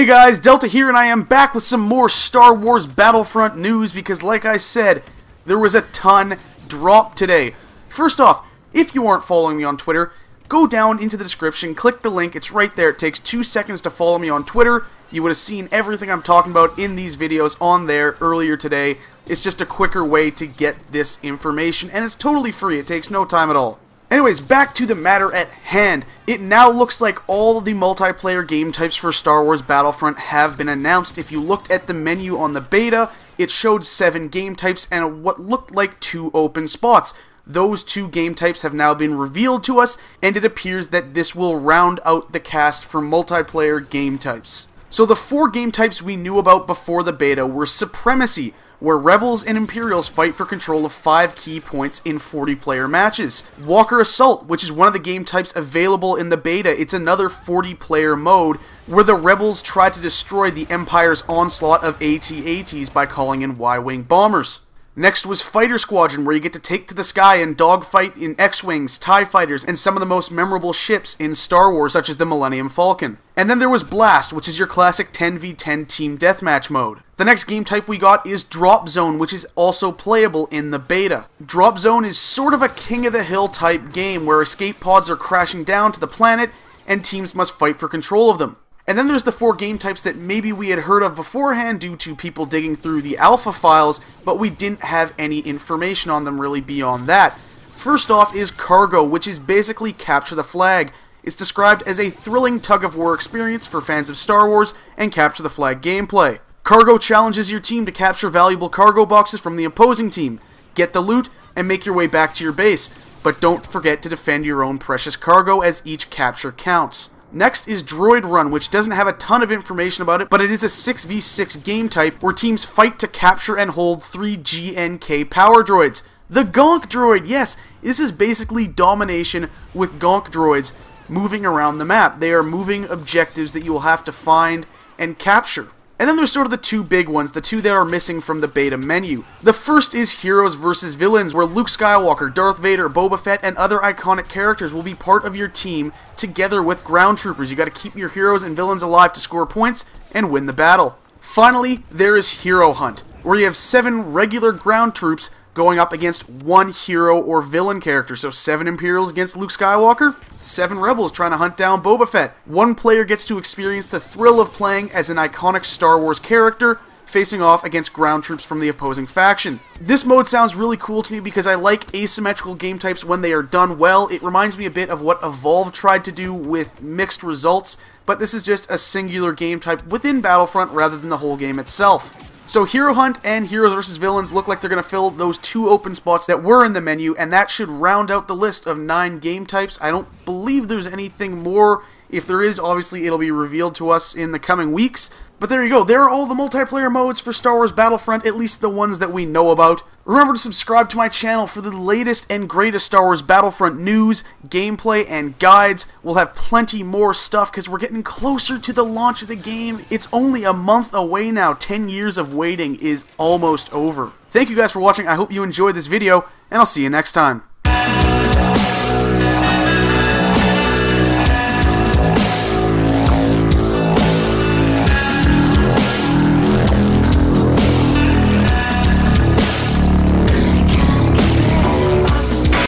Hey guys, Delta here, and I am back with some more Star Wars Battlefront news because, like I said, there was a ton dropped today. First off, if you aren't following me on Twitter, go down into the description, click the link, it's right there. It takes 2 seconds to follow me on Twitter. You would have seen everything I'm talking about in these videos on there earlier today. It's just a quicker way to get this information, and it's totally free. It takes no time at all. Anyways, back to the matter at hand. It now looks like all of the multiplayer game types for Star Wars Battlefront have been announced. If you looked at the menu on the beta, it showed 7 game types and what looked like 2 open spots. Those 2 game types have now been revealed to us, and it appears that this will round out the cast for multiplayer game types. So the 4 game types we knew about before the beta were Supremacy, where Rebels and Imperials fight for control of 5 key points in 40-player matches. Walker Assault, which is one of the game types available in the beta. It's another 40-player mode where the Rebels try to destroy the Empire's onslaught of AT-ATs by calling in Y-Wing bombers. Next was Fighter Squadron, where you get to take to the sky and dogfight in X-Wings, TIE Fighters, and some of the most memorable ships in Star Wars, such as the Millennium Falcon. And then there was Blast, which is your classic 10v10 team deathmatch mode. The next game type we got is Drop Zone, which is also playable in the beta. Drop Zone is sort of a King of the Hill type game, where escape pods are crashing down to the planet, and teams must fight for control of them. And then there's the 4 game types that maybe we had heard of beforehand due to people digging through the alpha files, but we didn't have any information on them really beyond that. First off is Cargo, which is basically Capture the Flag. It's described as a thrilling tug-of-war experience for fans of Star Wars and Capture the Flag gameplay. Cargo challenges your team to capture valuable cargo boxes from the opposing team, get the loot, and make your way back to your base. But don't forget to defend your own precious cargo, as each capture counts. Next is Droid Run, which doesn't have a ton of information about it, but it is a 6v6 game type where teams fight to capture and hold 3 GNK power droids. The Gonk droid, yes! This is basically domination with Gonk droids moving around the map. They are moving objectives that you will have to find and capture. And then there's sort of the 2 big ones, the 2 that are missing from the beta menu. The first is Heroes vs. Villains, where Luke Skywalker, Darth Vader, Boba Fett, and other iconic characters will be part of your team together with ground troopers. You gotta keep your heroes and villains alive to score points and win the battle. Finally, there is Hero Hunt, where you have 7 regular ground troops going up against 1 hero or villain character. So 7 Imperials against Luke Skywalker, 7 Rebels trying to hunt down Boba Fett. 1 player gets to experience the thrill of playing as an iconic Star Wars character, facing off against ground troops from the opposing faction. This mode sounds really cool to me because I like asymmetrical game types when they are done well. It reminds me a bit of what Evolve tried to do with mixed results, but this is just a singular game type within Battlefront rather than the whole game itself. So Hero Hunt and Heroes vs. Villains look like they're going to fill those 2 open spots that were in the menu, and that should round out the list of 9 game types. I don't believe there's anything more. If there is, obviously it'll be revealed to us in the coming weeks. But there you go, there are all the multiplayer modes for Star Wars Battlefront, at least the ones that we know about. Remember to subscribe to my channel for the latest and greatest Star Wars Battlefront news, gameplay, and guides. We'll have plenty more stuff because we're getting closer to the launch of the game. It's only a month away now. 10 years of waiting is almost over. Thank you guys for watching. I hope you enjoyed this video, and I'll see you next time.